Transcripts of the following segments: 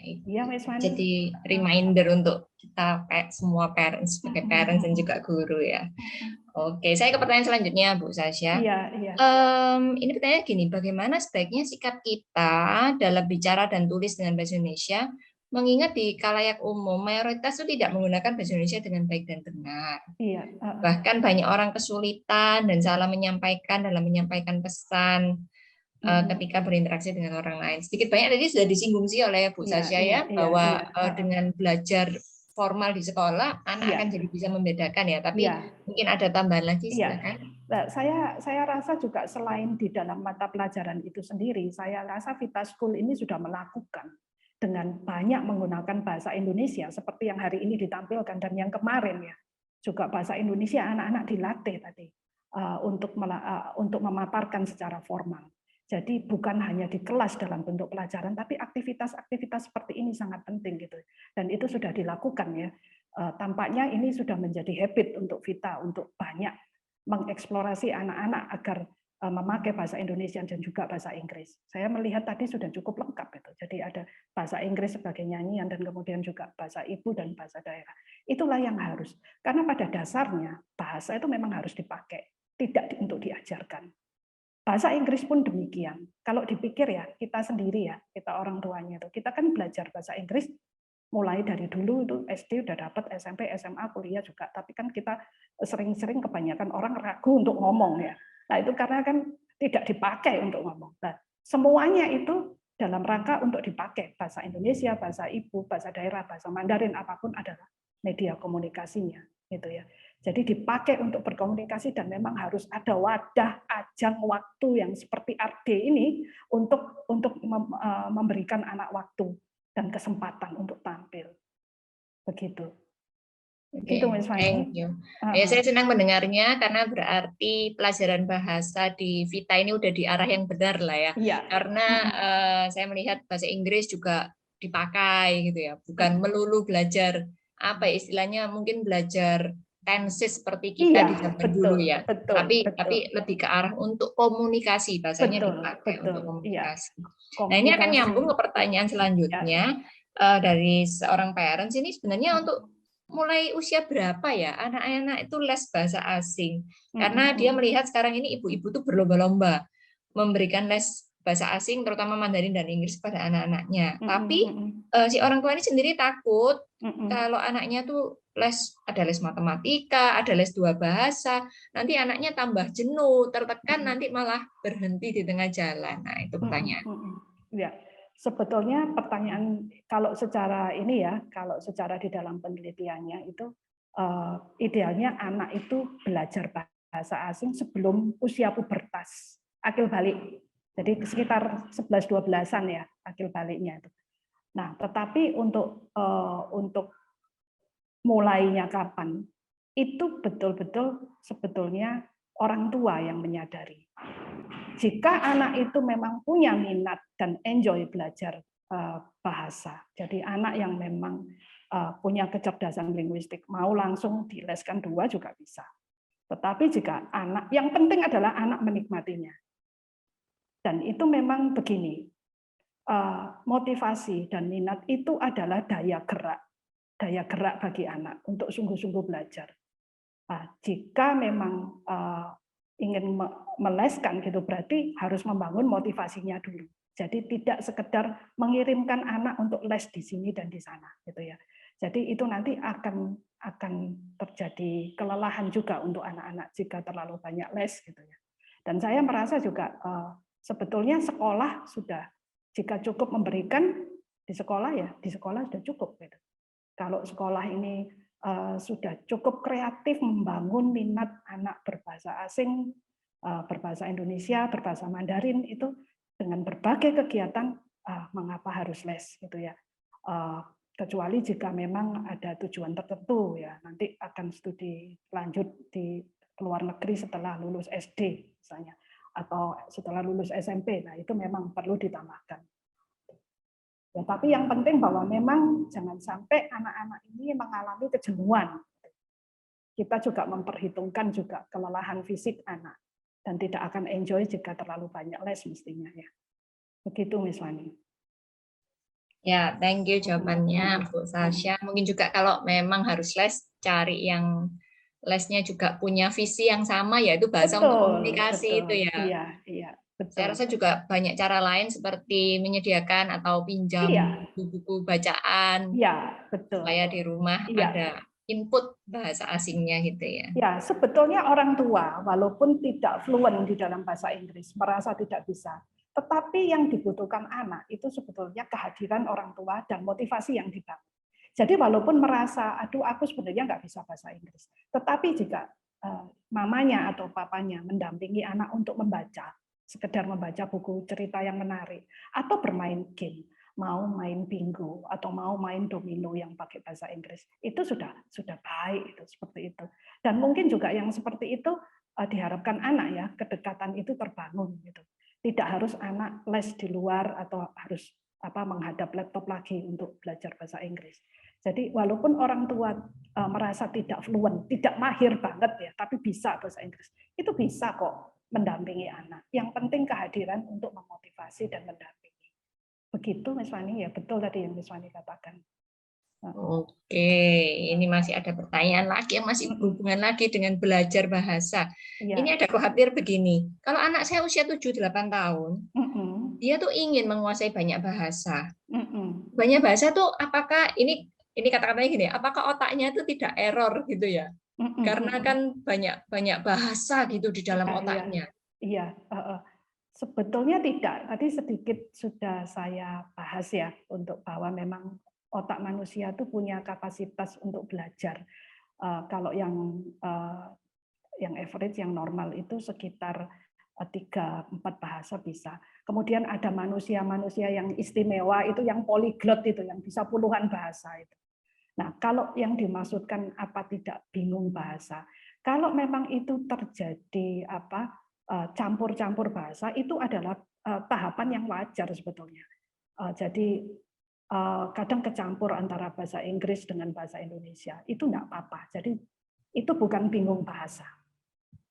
Iya, Mas Fani. Jadi reminder untuk kita semua parents, sebagai parents dan juga guru ya. Oke, saya ke pertanyaan selanjutnya, Bu Sasha. Iya, iya. Ini pertanyaan gini, bagaimana sebaiknya sikap kita dalam bicara dan tulis dengan bahasa Indonesia, mengingat di khalayak umum mayoritas itu tidak menggunakan bahasa Indonesia dengan baik dan benar. Iya. Bahkan banyak orang kesulitan dan salah menyampaikan dalam menyampaikan pesan ketika berinteraksi dengan orang lain. Sedikit banyak tadi sudah disinggung sih oleh Bu Sasha ya, bahwa dengan belajar formal di sekolah, anak akan jadi bisa membedakan ya. Tapi mungkin ada tambahan lagi, silakan. Nah, saya rasa juga selain di dalam mata pelajaran itu sendiri, saya rasa Vita School ini sudah melakukan dengan banyak menggunakan bahasa Indonesia seperti yang hari ini ditampilkan dan yang kemarin ya. Juga bahasa Indonesia anak-anak dilatih tadi untuk memaparkan secara formal. Jadi bukan hanya di kelas dalam bentuk pelajaran, tapi aktivitas-aktivitas seperti ini sangat penting gitu. Dan itu sudah dilakukan ya. Tampaknya ini sudah menjadi habit untuk Vita untuk banyak mengeksplorasi anak-anak agar memakai bahasa Indonesia dan juga bahasa Inggris. Saya melihat tadi sudah cukup lengkap itu. Jadi ada bahasa Inggris sebagai nyanyian dan kemudian juga bahasa ibu dan bahasa daerah. Itulah yang harus. Karena pada dasarnya bahasa itu memang harus dipakai, tidak untuk diajarkan. Bahasa Inggris pun demikian. Kalau dipikir ya, kita sendiri ya, kita orang tuanya itu, kita kan belajar bahasa Inggris mulai dari dulu itu SD udah dapat, SMP, SMA, kuliah juga. Tapi kan kita sering-sering kebanyakan orang ragu untuk ngomong ya. Nah itu karena kan tidak dipakai untuk ngomong. Nah semuanya itu dalam rangka untuk dipakai. Bahasa Indonesia, bahasa ibu, bahasa daerah, bahasa Mandarin, apapun adalah media komunikasinya. Gitu ya. Jadi dipakai untuk berkomunikasi dan memang harus ada wadah, ajang, waktu yang seperti RD ini untuk memberikan anak waktu dan kesempatan untuk tampil. Begitu. Begitu, Mas Fani. Thank you. Ya, saya senang mendengarnya karena berarti pelajaran bahasa di Vita ini udah di arah yang benar lah ya. Iya. Karena saya melihat bahasa Inggris juga dipakai gitu ya, bukan melulu belajar apa istilahnya mungkin belajar tenses seperti kita di zaman dulu ya. Tapi lebih ke arah untuk komunikasi, bahasanya dipakai untuk komunikasi. Iya. Nah, ini akan nyambung ke pertanyaan selanjutnya dari seorang parents ini sebenarnya untuk mulai usia berapa ya anak-anak itu les bahasa asing? Karena dia melihat sekarang ini ibu-ibu tuh berlomba-lomba memberikan les bahasa asing, terutama Mandarin dan Inggris pada anak-anaknya. Tapi si orang tua ini sendiri takut kalau anaknya tuh ada les matematika, ada les 2 bahasa, nanti anaknya tambah jenuh, tertekan, nanti malah berhenti di tengah jalan. Nah, itu pertanyaan. Ya, sebetulnya pertanyaan kalau secara ini ya, kalau secara di dalam penelitiannya itu idealnya anak itu belajar bahasa asing sebelum usia pubertas, akil balik. Jadi sekitar 11-12-an ya akil baliknya itu. Nah, tetapi untuk mulainya kapan? Itu betul-betul sebetulnya orang tua yang menyadari. Jika anak itu memang punya minat dan enjoy belajar bahasa, jadi anak yang memang punya kecerdasan linguistik, mau langsung dileskan 2 juga bisa. Tetapi jika anak, yang penting adalah anak menikmatinya. Dan itu memang begini, motivasi dan minat itu adalah daya gerak bagi anak untuk sungguh-sungguh belajar. Nah, jika memang ingin meleskan gitu berarti harus membangun motivasinya dulu. Jadi tidak sekedar mengirimkan anak untuk les di sini dan di sana gitu ya. Jadi itu nanti akan terjadi kelelahan juga untuk anak-anak jika terlalu banyak les gitu ya. Dan saya merasa juga sebetulnya sekolah sudah jika cukup memberikan di sekolah sudah cukup gitu. Kalau sekolah ini sudah cukup kreatif membangun minat anak berbahasa asing, berbahasa Indonesia, berbahasa Mandarin itu dengan berbagai kegiatan, mengapa harus les gitu ya? Kecuali jika memang ada tujuan tertentu ya, nanti akan studi lanjut di luar negeri setelah lulus SD misalnya, atau setelah lulus SMP, nah itu memang perlu ditambahkan. Ya, tapi yang penting bahwa memang jangan sampai anak-anak ini mengalami kejenuhan. Kita juga memperhitungkan juga kelelahan fisik anak dan tidak akan enjoy jika terlalu banyak les mestinya ya. Begitu Miss Wani. Ya, thank you jawabannya Bu Sasha. Mungkin juga kalau memang harus les, cari yang lesnya juga punya visi yang sama, yaitu bahasa untuk Betul, komunikasi betul. itu ya. Iya, iya, Saya betul. rasa juga banyak cara lain seperti menyediakan atau pinjam Iya, buku-buku bacaan iya, betul. supaya di rumah Iya, ada input bahasa asingnya gitu ya. ya, sebetulnya orang tua, walaupun tidak fluent di dalam bahasa Inggris, merasa tidak bisa, tetapi yang dibutuhkan anak itu sebetulnya kehadiran orang tua dan motivasi yang dibangun. Jadi walaupun merasa, aduh aku sebenarnya nggak bisa bahasa Inggris, tetapi jika mamanya atau papanya mendampingi anak untuk membaca, sekedar membaca buku cerita yang menarik, atau bermain game, mau main bingo atau mau main domino yang pakai bahasa Inggris, itu sudah baik itu seperti itu. Dan mungkin juga yang seperti itu diharapkan anak ya, kedekatan itu terbangun gitu. Tidak harus anak les di luar atau harus menghadap laptop lagi untuk belajar bahasa Inggris. Jadi walaupun orang tua merasa tidak fluent, tidak mahir banget ya, tapi bisa bahasa Inggris, itu bisa kok mendampingi anak. Yang penting kehadiran untuk memotivasi dan mendampingi. Begitu Miss Fani, ya betul tadi yang Miss Fani katakan. Oke, ini masih ada pertanyaan lagi yang masih berhubungan lagi dengan belajar bahasa. Ya. Ini ada khawatir begini, kalau anak saya usia 7-8 tahun, dia tuh ingin menguasai banyak bahasa. Banyak bahasa tuh apakah ini kata-katanya gini, apakah otaknya itu tidak error gitu ya? Karena kan banyak bahasa gitu di dalam otaknya. Iya, sebetulnya tidak. Tadi sedikit sudah saya bahas ya, untuk bahwa memang otak manusia itu punya kapasitas untuk belajar. Kalau yang average, yang normal itu sekitar 3-4 bahasa bisa. Kemudian ada manusia-manusia yang istimewa, itu yang polyglot, itu yang bisa puluhan bahasa itu. Nah, kalau yang dimaksudkan apa tidak bingung bahasa, kalau memang itu terjadi campur-campur bahasa, itu adalah tahapan yang wajar sebetulnya. Jadi kadang kecampur antara bahasa Inggris dengan bahasa Indonesia, itu enggak apa-apa. Jadi itu bukan bingung bahasa.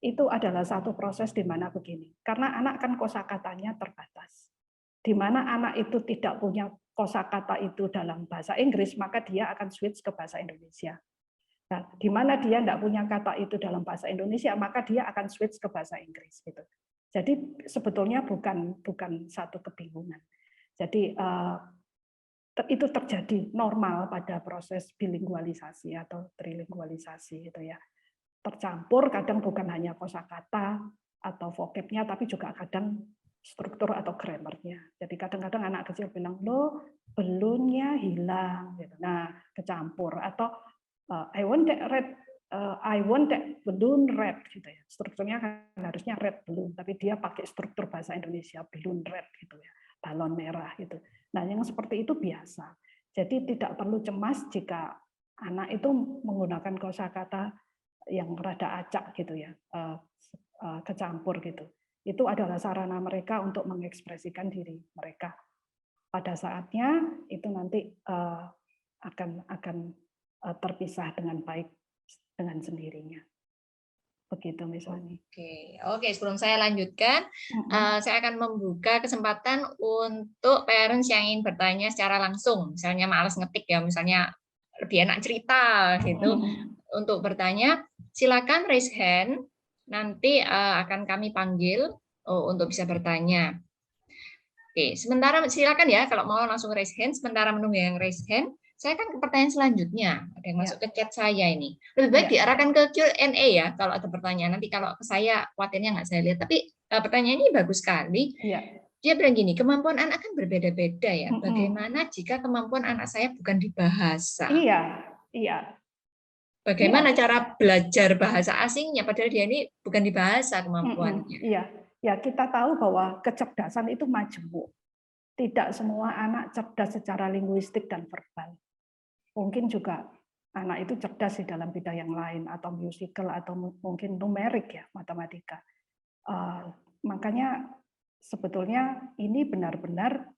Itu adalah satu proses di mana begini, karena anak kan kosakatanya terbatas. Di mana anak itu tidak punya kosakata itu dalam bahasa Inggris, maka dia akan switch ke bahasa Indonesia. Nah, di mana dia tidak punya kata itu dalam bahasa Indonesia, maka dia akan switch ke bahasa Inggris. Gitu. Jadi sebetulnya bukan satu kebingungan. Jadi itu terjadi normal pada proses bilingualisasi atau trilingualisasi, gitu ya. Tercampur, kadang bukan hanya kosakata atau vocabnya, tapi juga kadang struktur atau grammarnya. Jadi kadang-kadang anak kecil bilang, loh, belunnya hilang. Gitu. Nah, kecampur. Atau I want that balloon red, gitu ya. Strukturnya kan harusnya red balloon, tapi dia pakai struktur bahasa Indonesia balloon red, gitu ya, balon merah, gitu. Nah, yang seperti itu biasa. Jadi tidak perlu cemas jika anak itu menggunakan kosakata yang rada acak, gitu ya, kecampur gitu. Itu adalah sarana mereka untuk mengekspresikan diri mereka. Pada saatnya itu nanti akan terpisah dengan baik dengan sendirinya. Begitu misalnya. Oke, sebelum saya lanjutkan, saya akan membuka kesempatan untuk parents yang ingin bertanya secara langsung. Misalnya malas ngetik ya, misalnya lebih enak cerita gitu. Untuk bertanya, silakan raise hand. Nanti akan kami panggil untuk bisa bertanya. Oke, sementara silakan ya kalau mau langsung raise hand. Sementara menunggu yang raise hand, saya akan ke pertanyaan selanjutnya. Ada yang masuk ke chat saya ini. Lebih baik diarahkan ke Q&A ya kalau ada pertanyaan. Nanti kalau ke saya khawatirnya nggak saya lihat. Tapi pertanyaan ini bagus sekali. Dia bilang gini, kemampuan anak kan berbeda-beda ya. Bagaimana jika kemampuan anak saya bukan di bahasa? Iya. Bagaimana cara belajar bahasa asingnya padahal dia ini bukan di bahasa kemampuannya? Iya. Ya, kita tahu bahwa kecerdasan itu majemuk. Tidak semua anak cerdas secara linguistik dan verbal. Mungkin juga anak itu cerdas di dalam bidang yang lain, atau musical, atau mungkin numerik ya, matematika. Makanya sebetulnya ini benar-benar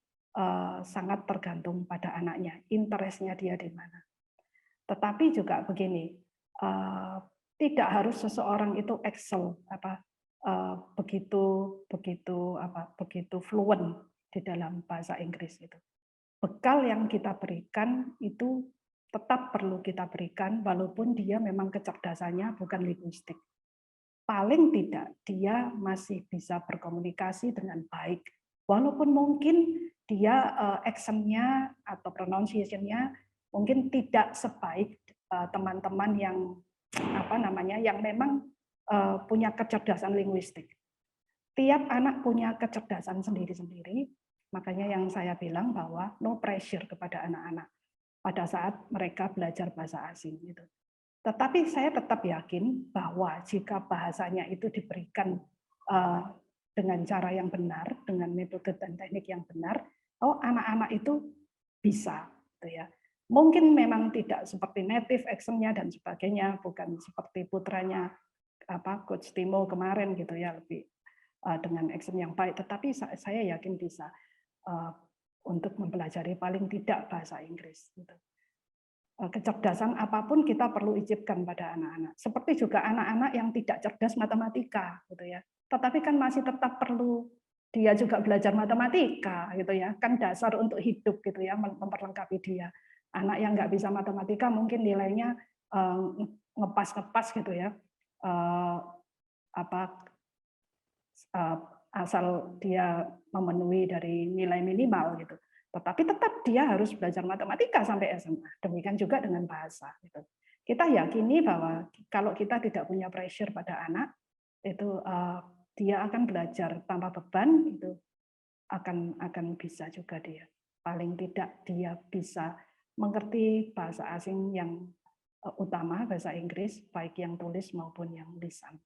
sangat tergantung pada anaknya, interestnya dia di mana. Tetapi juga begini, tidak harus seseorang itu excel begitu fluent di dalam bahasa Inggris itu. bekal yang kita berikan itu tetap perlu kita berikan walaupun dia memang kecerdasannya bukan linguistik. Paling tidak dia masih bisa berkomunikasi dengan baik. Walaupun mungkin dia accent-nya atau pronunciation-nya mungkin tidak sebaik teman-teman yang yang memang punya kecerdasan linguistik. Tiap anak punya kecerdasan sendiri-sendiri, makanya yang saya bilang bahwa no pressure kepada anak-anak pada saat mereka belajar bahasa asing gitu. Tetapi saya tetap yakin bahwa jika bahasanya itu diberikan dengan cara yang benar, dengan metode dan teknik yang benar, anak-anak itu bisa, gitu ya. Mungkin memang tidak seperti native accent-nya dan sebagainya, bukan seperti putranya Coach Timo kemarin gitu ya, lebih dengan accent yang baik. Tetapi saya yakin bisa untuk mempelajari paling tidak bahasa Inggris. Gitu. Kecerdasan apapun kita perlu ijibkan pada anak-anak. Seperti juga anak-anak yang tidak cerdas matematika, gitu ya. Tetapi kan masih tetap perlu dia juga belajar matematika, gitu ya. Kan dasar untuk hidup, gitu ya, memperlengkapi dia. Anak yang nggak bisa matematika mungkin nilainya ngepas-ngepas, gitu ya. Asal dia memenuhi dari nilai minimal, gitu. Tetapi tetap dia harus belajar matematika sampai SMA. Demikian juga dengan bahasa. Kita yakini bahwa kalau kita tidak punya pressure pada anak, itu dia akan belajar tanpa beban, itu akan bisa juga dia. Paling tidak dia bisa mengerti bahasa asing yang utama, bahasa Inggris, baik yang tulis maupun yang lisan.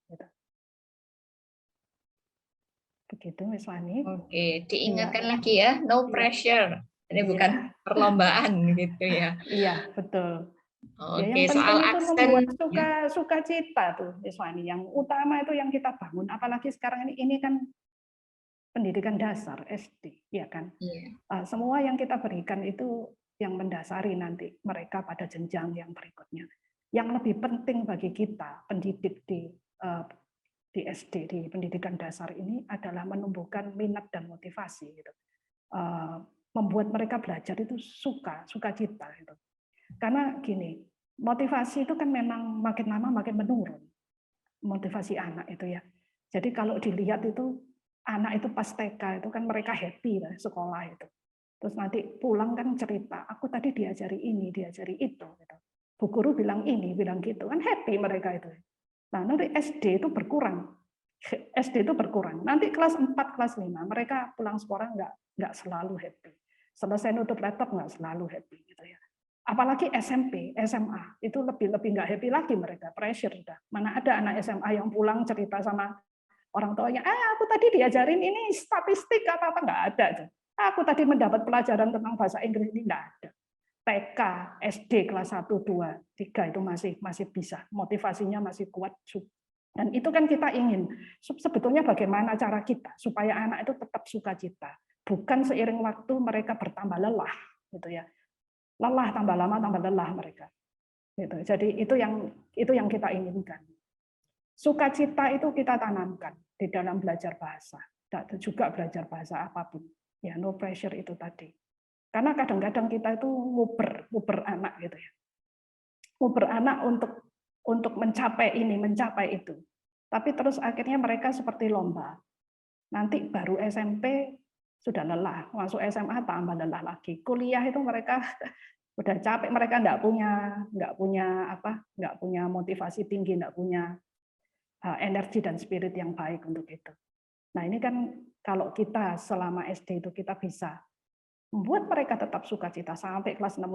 Begitu, Miss Wani. Oke, diingatkan lagi ya, no pressure. Ini bukan perlombaan gitu ya. Iya, betul. Oke, yang penting soal itu aksen membuat sukacita tuh, Miss Wani. Yang utama itu yang kita bangun. Apalagi sekarang ini kan pendidikan dasar SD, ya kan. Iya. Semua yang kita berikan itu yang mendasari nanti mereka pada jenjang yang berikutnya. Yang lebih penting bagi kita pendidik di SD, di pendidikan dasar ini adalah menumbuhkan minat dan motivasi, gitu. Membuat mereka belajar itu sukacita, gitu. Karena gini, motivasi itu kan memang makin lama makin menurun, motivasi anak itu ya. Jadi kalau dilihat itu anak itu pas TK itu kan mereka happy lah sekolah itu. Terus nanti pulang kan cerita, aku tadi diajari ini, diajari itu. Gitu. Bu guru bilang ini, bilang gitu, kan happy mereka itu. Nah, nanti SD itu berkurang. SD itu berkurang. Nanti kelas 4, kelas 5, mereka pulang sekolah nggak selalu happy. Selesai nutup laptop nggak selalu happy. Gitu ya. Apalagi SMP, SMA, itu lebih nggak happy lagi mereka, pressure sudah. Mana ada anak SMA yang pulang cerita sama orang tuanya, aku tadi diajarin ini statistik apa-apa, nggak ada. Aku tadi mendapat pelajaran tentang bahasa Inggris ini, nggak ada. TK, SD kelas 1, 2, 3 itu masih bisa, motivasinya masih kuat. Dan itu kan kita ingin. Sebetulnya bagaimana cara kita supaya anak itu tetap sukacita, bukan seiring waktu mereka bertambah lelah, gitu ya. Lelah tambah lama tambah lelah mereka. Gitu. Jadi itu yang kita inginkan. Sukacita itu kita tanamkan di dalam belajar bahasa, dan juga belajar bahasa apapun. Ya, no pressure itu tadi. Karena kadang-kadang kita itu nguber anak gitu ya. Nguber anak untuk mencapai ini, mencapai itu. Tapi terus akhirnya mereka seperti lomba. Nanti baru SMP sudah lelah, masuk SMA tambah lelah lagi. Kuliah itu mereka udah capek, mereka nggak punya motivasi tinggi, nggak punya energi dan spirit yang baik untuk itu. Nah ini kan kalau kita selama SD itu kita bisa membuat mereka tetap sukacita sampai kelas 6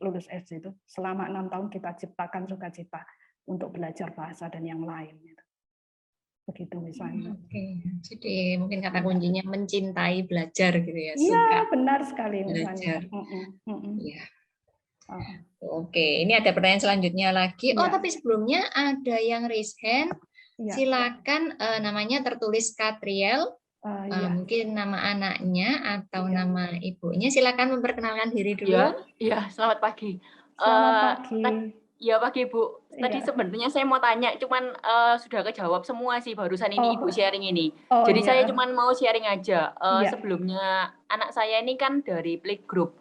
lulus SD itu, selama 6 tahun kita ciptakan sukacita untuk belajar bahasa dan yang lain. Begitu misalnya. Oke, jadi mungkin kata kuncinya mencintai belajar gitu ya. Iya, benar sekali belajar. Iya. Oke, ini ada pertanyaan selanjutnya lagi. Oh, tapi sebelumnya ada yang raise hand. Silakan, namanya tertulis Katriel. Mungkin nama anaknya atau nama ibunya. Silakan memperkenalkan diri dulu. Iya, selamat pagi. Selamat pagi. Iya pagi Bu. Tadi sebenarnya saya mau tanya, cuman sudah kejawab semua sih barusan ini Ibu sharing ini. Jadi saya cuman mau sharing aja. Sebelumnya anak saya ini kan dari playgroup.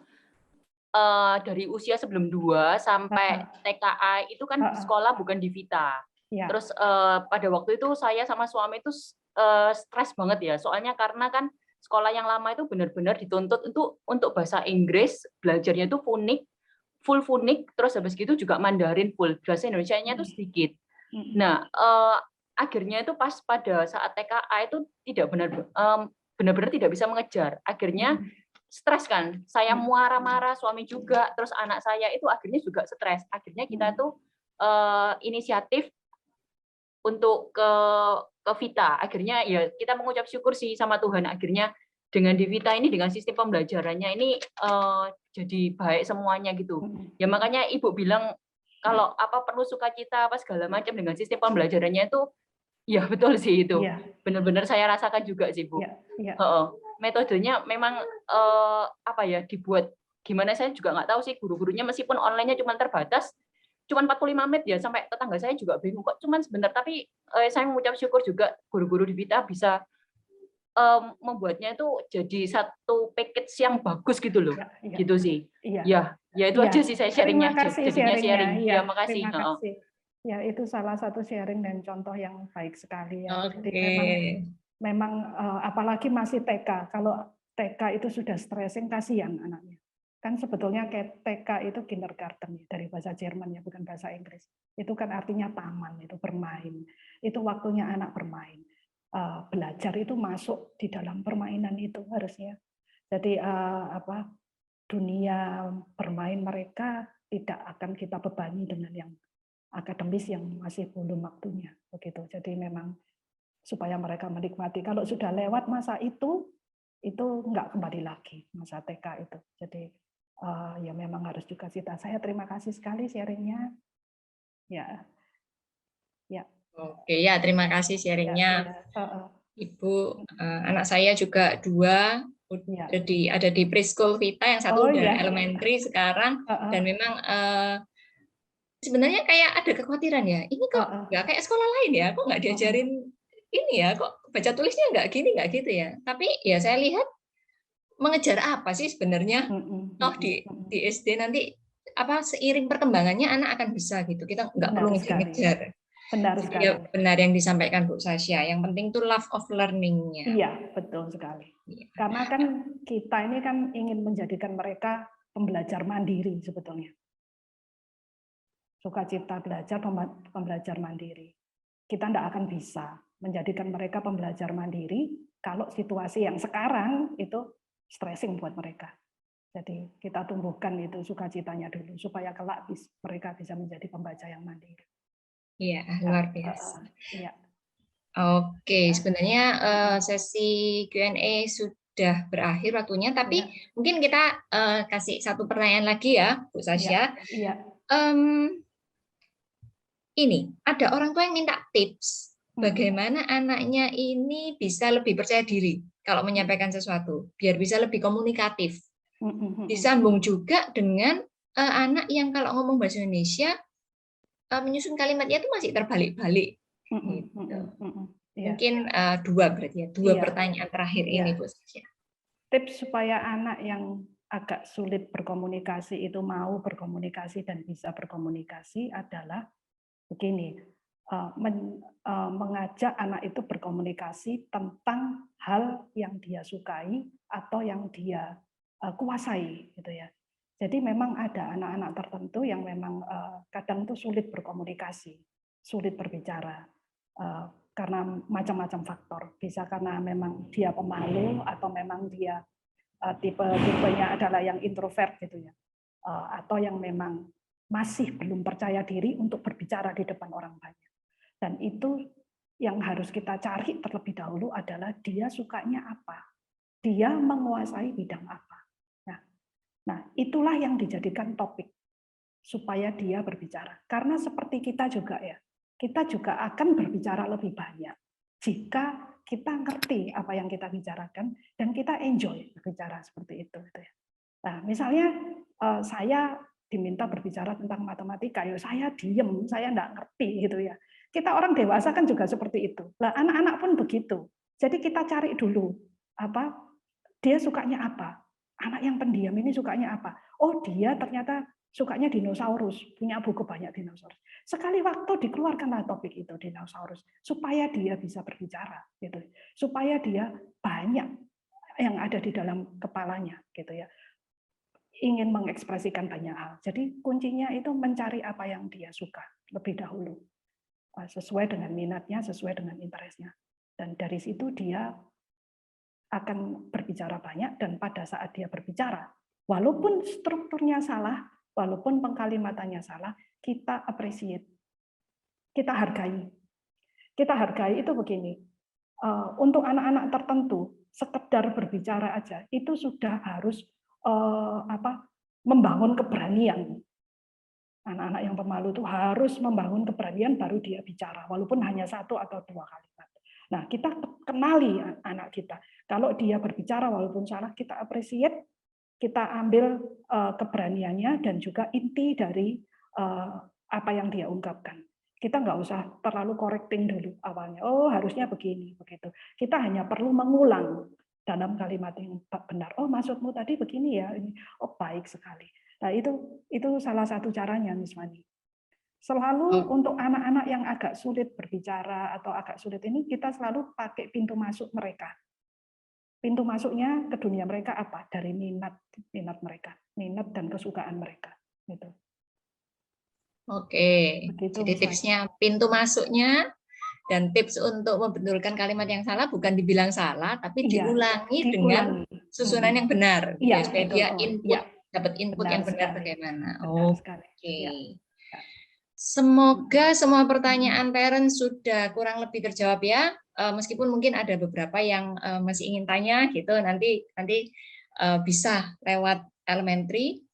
dari usia sebelum 2 sampai TKA itu kan di sekolah bukan di Vita. Ya. Terus pada waktu itu saya sama suami itu stres banget ya, soalnya karena kan sekolah yang lama itu benar-benar dituntut untuk bahasa Inggris, belajarnya itu full phonics, terus habis gitu juga Mandarin full, bahasa Indonesianya itu sedikit. Nah, akhirnya itu pas pada saat TKA itu tidak benar-benar tidak bisa mengejar. Akhirnya stres kan, saya marah-marah, suami juga, terus anak saya itu akhirnya juga stres. Akhirnya kita tuh inisiatif untuk ke Vita. Akhirnya ya kita mengucap syukur sih sama Tuhan. Akhirnya dengan di Vita ini, dengan sistem pembelajarannya ini jadi baik semuanya gitu. Ya makanya Ibu bilang kalau apa penuh sukacita apa segala macam dengan sistem pembelajarannya itu, ya betul sih itu. Benar-benar saya rasakan juga sih Bu. Metodenya memang apa ya, dibuat gimana saya juga nggak tahu sih, guru-gurunya meskipun online-nya cuma terbatas, cuma 45 menit ya, sampai tetangga saya juga bingung kok cuman sebentar, tapi saya mengucap syukur juga guru-guru di Vita bisa membuatnya itu jadi satu package yang bagus gitu loh, gitu sih. Ya itu aja sih saya sharingnya. Terima kasih Jadinya sharingnya. sharing. Ya makasih. Terima kasih. Ya itu salah satu sharing dan contoh yang baik sekali ya. Jadi memang apalagi masih TK. Kalau TK itu sudah stressing, kasihan anaknya. Kan sebetulnya kayak TK itu kindergarten dari bahasa Jerman ya, bukan bahasa Inggris. Itu kan artinya taman, itu bermain. Itu waktunya anak bermain. Belajar itu masuk di dalam permainan itu harusnya. Jadi dunia bermain mereka tidak akan kita bebani dengan yang akademis yang masih belum waktunya begitu. Jadi memang supaya mereka menikmati. Kalau sudah lewat masa itu nggak kembali lagi masa TK itu. Jadi ya memang harus juga cita. Saya terima kasih sekali sharingnya. Ya. Oke ya, terima kasih sharingnya Ibu. Anak saya juga 2 ada di preschool Vita, yang satu udah elementary sekarang, dan memang sebenarnya kayak ada kekhawatiran ya, ini kok nggak kayak sekolah lain ya, kok nggak diajarin ini ya, kok baca tulisnya nggak gini nggak gitu ya. Tapi ya saya lihat mengejar apa sih sebenarnya, toh di SD nanti apa seiring perkembangannya anak akan bisa gitu, kita nggak perlu ngejar-ngejar. Benar Jadi sekali. ya benar yang disampaikan Bu Sasya, yang penting tuh love of learning-nya. Iya, betul sekali. Karena kan kita ini kan ingin menjadikan mereka pembelajar mandiri sebetulnya. Sukacita belajar, pembelajar mandiri. Kita tidak akan bisa menjadikan mereka pembelajar mandiri kalau situasi yang sekarang itu stressing buat mereka. Jadi kita tumbuhkan itu sukacitanya dulu supaya kelak mereka bisa menjadi pembaca yang mandiri. Iya, luar biasa. Iya. Oke, sebenarnya sesi Q&A sudah berakhir waktunya, tapi mungkin kita kasih satu pertanyaan lagi ya, Bu Sasya. Iya. Ini ada orang tua yang minta tips bagaimana anaknya ini bisa lebih percaya diri kalau menyampaikan sesuatu, biar bisa lebih komunikatif. Disambung juga dengan anak yang kalau ngomong bahasa Indonesia menyusun kalimatnya itu masih terbalik-balik. Gitu. Mungkin 2 berarti ya, 2 pertanyaan terakhir ini Bu Sasya. Tips supaya anak yang agak sulit berkomunikasi itu mau berkomunikasi dan bisa berkomunikasi adalah begini, mengajak anak itu berkomunikasi tentang hal yang dia sukai atau yang dia kuasai, gitu ya. Jadi memang ada anak-anak tertentu yang memang kadang tuh sulit berkomunikasi, sulit berbicara karena macam-macam faktor. Bisa karena memang dia pemalu atau memang dia tipenya adalah yang introvert gitu ya, atau yang memang masih belum percaya diri untuk berbicara di depan orang banyak. Dan itu yang harus kita cari terlebih dahulu adalah dia sukanya apa, dia menguasai bidang apa. Nah, itulah yang dijadikan topik supaya dia berbicara. Karena seperti kita juga ya, kita juga akan berbicara lebih banyak jika kita ngerti apa yang kita bicarakan dan kita enjoy berbicara seperti itu. Nah, misalnya saya diminta berbicara tentang matematika, ya saya diem, saya nggak ngerti gitu ya. Kita orang dewasa kan juga seperti itu. Nah, anak-anak pun begitu. Jadi kita cari dulu apa dia sukanya apa Anak yang pendiam ini sukanya apa? Oh, dia ternyata sukanya dinosaurus, punya buku banyak dinosaurus. Sekali waktu dikeluarkanlah topik itu dinosaurus, supaya dia bisa berbicara, gitu. Supaya dia banyak yang ada di dalam kepalanya, gitu ya. Ingin mengekspresikan banyak hal. Jadi kuncinya itu mencari apa yang dia suka lebih dahulu, sesuai dengan minatnya, sesuai dengan interestnya. Dan dari situ dia akan berbicara banyak, dan pada saat dia berbicara, walaupun strukturnya salah, walaupun pengkalimatannya salah, kita appreciate, kita hargai. Kita hargai itu begini, untuk anak-anak tertentu, sekedar berbicara aja, itu sudah harus membangun keberanian. Anak-anak yang pemalu itu harus membangun keberanian baru dia bicara, walaupun hanya 1 atau 2 kalimat. Nah, kita kenali anak kita. Kalau dia berbicara walaupun salah, kita appreciate, kita ambil keberaniannya dan juga inti dari apa yang dia ungkapkan. Kita nggak usah terlalu correcting dulu awalnya. Oh, harusnya begini, begitu. Kita hanya perlu mengulang dalam kalimat yang benar. Oh, maksudmu tadi begini ya. Oh, baik sekali. Nah, itu salah satu caranya, Miss Wani. Selalu untuk anak-anak yang agak sulit berbicara atau agak sulit ini, kita selalu pakai pintu masuk mereka. Pintu masuknya ke dunia mereka apa? Dari minat mereka, minat dan kesukaan mereka. Gitu. Oke, Begitu, jadi tipsnya pintu masuknya dan tips untuk membetulkan kalimat yang salah bukan dibilang salah, tapi diulangi dengan susunan yang benar, ya, supaya dia input, dapat input yang benar sekali. bagaimana. Oke. Ya. Semoga semua pertanyaan parents sudah kurang lebih terjawab ya. Meskipun mungkin ada beberapa yang masih ingin tanya gitu, nanti bisa lewat elementary,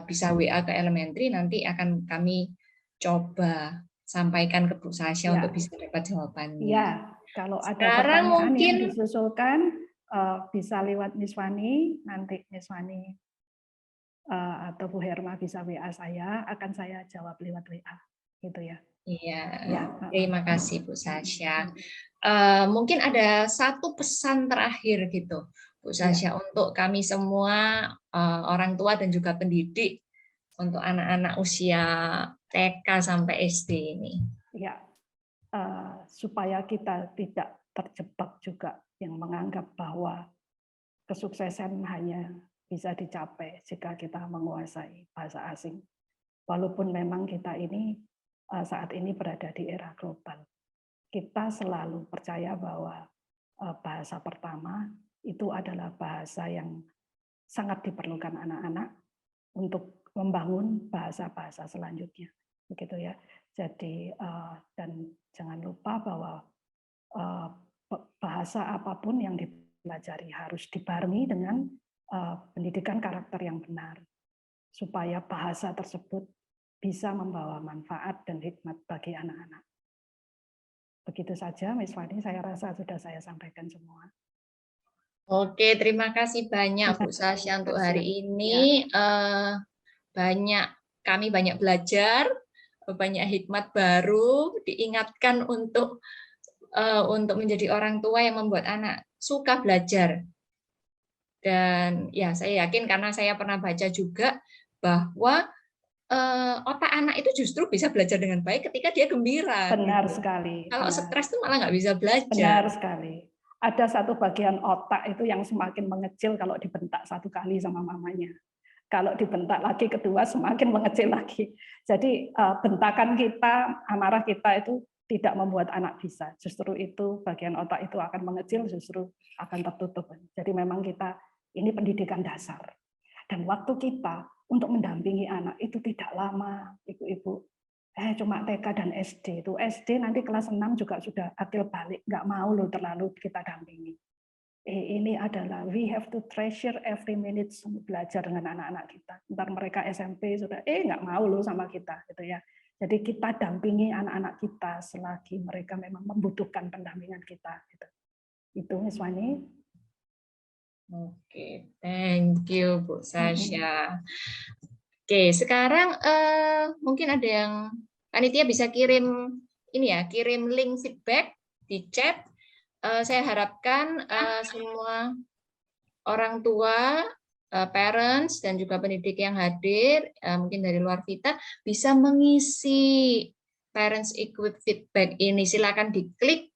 bisa WA ke elementary, nanti akan kami coba sampaikan ke Bu Sasha untuk bisa dapat jawabannya. Ya, kalau ada Sekarang pertanyaan mungkin yang disusulkan bisa lewat Miss Wani, nanti Miss Wani atau Bu Herma bisa WA saya, akan saya jawab lewat WA, gitu ya. Iya, ya. Terima kasih Bu Sasha. Mungkin ada satu pesan terakhir gitu, Bu Sasha, untuk kami semua orang tua dan juga pendidik untuk anak-anak usia TK sampai SD ini. Ya, supaya kita tidak terjebak juga yang menganggap bahwa kesuksesan hanya bisa dicapai jika kita menguasai bahasa asing. Walaupun memang kita ini saat ini berada di era global, kita selalu percaya bahwa bahasa pertama itu adalah bahasa yang sangat diperlukan anak-anak untuk membangun bahasa-bahasa selanjutnya, begitu ya. Jadi dan jangan lupa bahwa bahasa apapun yang dipelajari harus dibarengi dengan pendidikan karakter yang benar, supaya bahasa tersebut bisa membawa manfaat dan hikmat bagi anak-anak. Begitu saja, Miss Wani, saya rasa sudah saya sampaikan semua. Oke, terima kasih banyak Bu Sasha untuk hari ini. Kami banyak belajar, banyak hikmat baru, diingatkan untuk menjadi orang tua yang membuat anak suka belajar. Dan ya saya yakin karena saya pernah baca juga bahwa otak anak itu justru bisa belajar dengan baik ketika dia gembira. Benar sekali. Kalau stres itu malah nggak bisa belajar. Benar sekali. Ada satu bagian otak itu yang semakin mengecil kalau dibentak 1 kali sama mamanya. Kalau dibentak lagi kedua semakin mengecil lagi. Jadi bentakan kita, amarah kita itu tidak membuat anak bisa. Justru itu bagian otak itu akan mengecil, justru akan tertutup. Jadi memang kita ini pendidikan dasar. Dan waktu kita untuk mendampingi anak itu tidak lama, ibu-ibu. Cuma TK dan SD. Itu SD nanti kelas 6 juga sudah akil balik. Nggak mau loh terlalu kita dampingi. Ini adalah we have to treasure every minute belajar dengan anak-anak kita. Ntar mereka SMP sudah nggak mau loh sama kita, gitu ya. Jadi kita dampingi anak-anak kita selagi mereka memang membutuhkan pendampingan kita. Gitu. Itu Miss Wani. Oke, thank you Bu Sasha. Oke, sekarang mungkin ada yang panitia bisa kirim kirim link feedback di chat. Saya harapkan semua orang tua parents dan juga pendidik yang hadir, mungkin dari luar Vita, bisa mengisi Parents Equip Feedback ini. Silakan diklik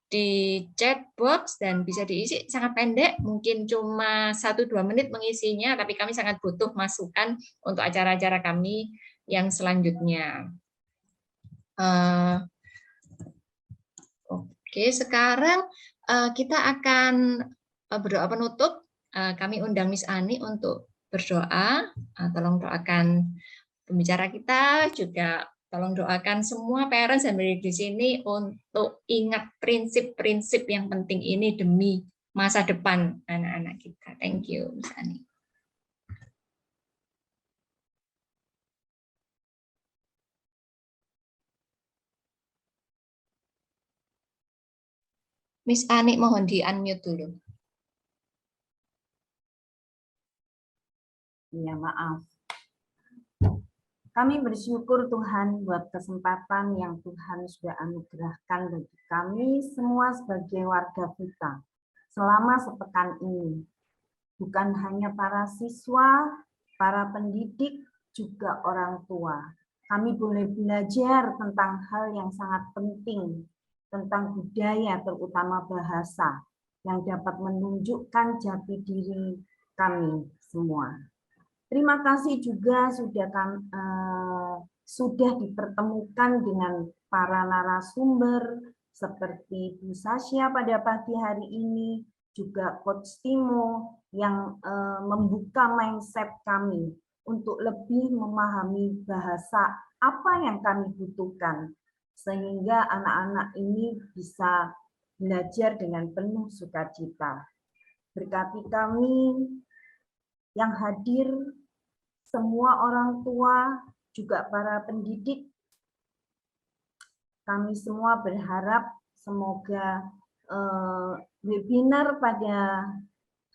di chat box dan bisa diisi, sangat pendek, mungkin cuma 1-2 menit mengisinya, tapi kami sangat butuh masukan untuk acara-acara kami yang selanjutnya. Oke, sekarang kita akan berdoa penutup. Kami undang Miss Ani untuk berdoa. Tolong doakan pembicara kita, juga tolong doakan semua parents dan pendidik di sini untuk ingat prinsip-prinsip yang penting ini demi masa depan anak-anak kita. Thank you, Miss Ani. Miss Ani mohon di-unmute dulu. Ya, maaf. Kami bersyukur Tuhan buat kesempatan yang Tuhan sudah anugerahkan bagi kami semua sebagai warga Vita selama sepekan ini. Bukan hanya para siswa, para pendidik, juga orang tua. Kami boleh belajar tentang hal yang sangat penting, tentang budaya, terutama bahasa, yang dapat menunjukkan jati diri kami semua. Terima kasih juga sudah dipertemukan dengan para narasumber seperti Bu Sasha pada pagi hari ini, juga Coach Timo yang membuka mindset kami untuk lebih memahami bahasa apa yang kami butuhkan, sehingga anak-anak ini bisa belajar dengan penuh sukacita. Berkati kami yang hadir, semua orang tua, juga para pendidik. Kami semua berharap semoga webinar pada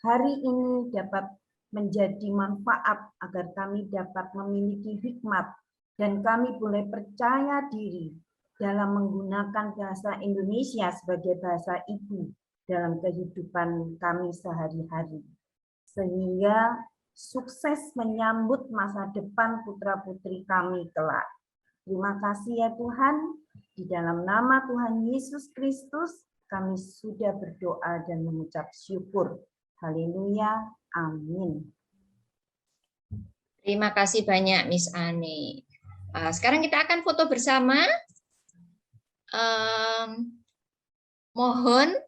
hari ini dapat menjadi manfaat agar kami dapat memiliki hikmat dan kami boleh percaya diri dalam menggunakan bahasa Indonesia sebagai bahasa ibu dalam kehidupan kami sehari-hari. Sehingga sukses menyambut masa depan putra-putri kami kelak. Terima kasih ya Tuhan, di dalam nama Tuhan Yesus Kristus kami sudah berdoa dan mengucap syukur. Haleluya, amin. Terima kasih banyak Miss Ani. Sekarang kita akan foto bersama. Mohon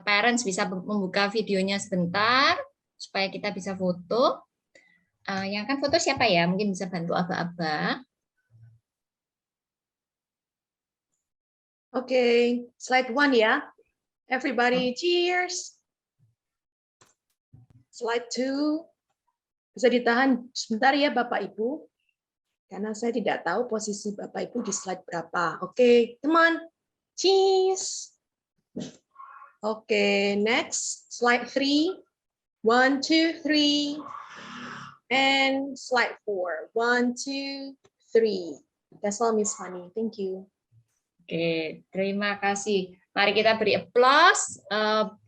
parents bisa membuka videonya sebentar, supaya kita bisa foto. Yang akan foto siapa ya? Mungkin bisa bantu aba-aba. Oke, slide 1 ya. Everybody cheers. Slide 2. Bisa ditahan sebentar ya Bapak Ibu. Karena saya tidak tahu posisi Bapak Ibu di slide berapa. Oke, teman. Cheers. Oke, next. Slide 3. 1, 2, 3, and slide 4. 1, 2, 3. That's all, Miss Fanny. Thank you. Oke, terima kasih. Mari kita beri applause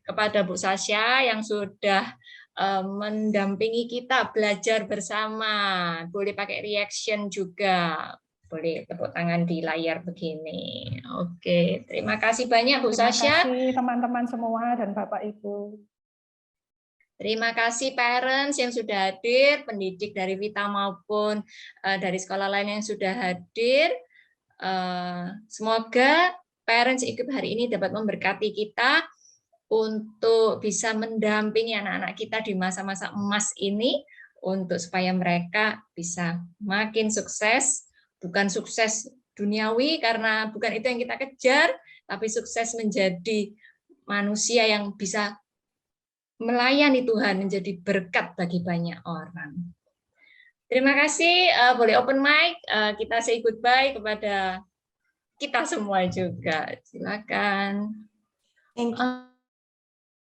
kepada Bu Sasha yang sudah mendampingi kita belajar bersama. Boleh pakai reaction juga. Boleh tepuk tangan di layar begini. Oke, terima kasih banyak Bu Sasha. Terima kasih teman-teman semua dan Bapak Ibu. Terima kasih parents yang sudah hadir, pendidik dari Vita maupun dari sekolah lain yang sudah hadir. Semoga Parents Equip hari ini dapat memberkati kita untuk bisa mendampingi anak-anak kita di masa-masa emas ini, untuk supaya mereka bisa makin sukses, bukan sukses duniawi karena bukan itu yang kita kejar, tapi sukses menjadi manusia yang bisa melayani Tuhan, menjadi berkat bagi banyak orang. Terima kasih, boleh open mic, kita say goodbye kepada kita semua juga. Silakan.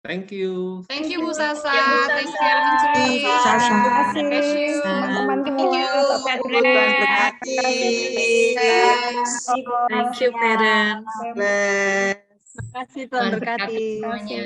Thank you. Thank you Bu Sasa. Thank you Sasa. Terima kasih teman-teman semua. Bapak Ibu. Thank you, parents. Terima kasih Tuhan Berkati berkati. semuanya.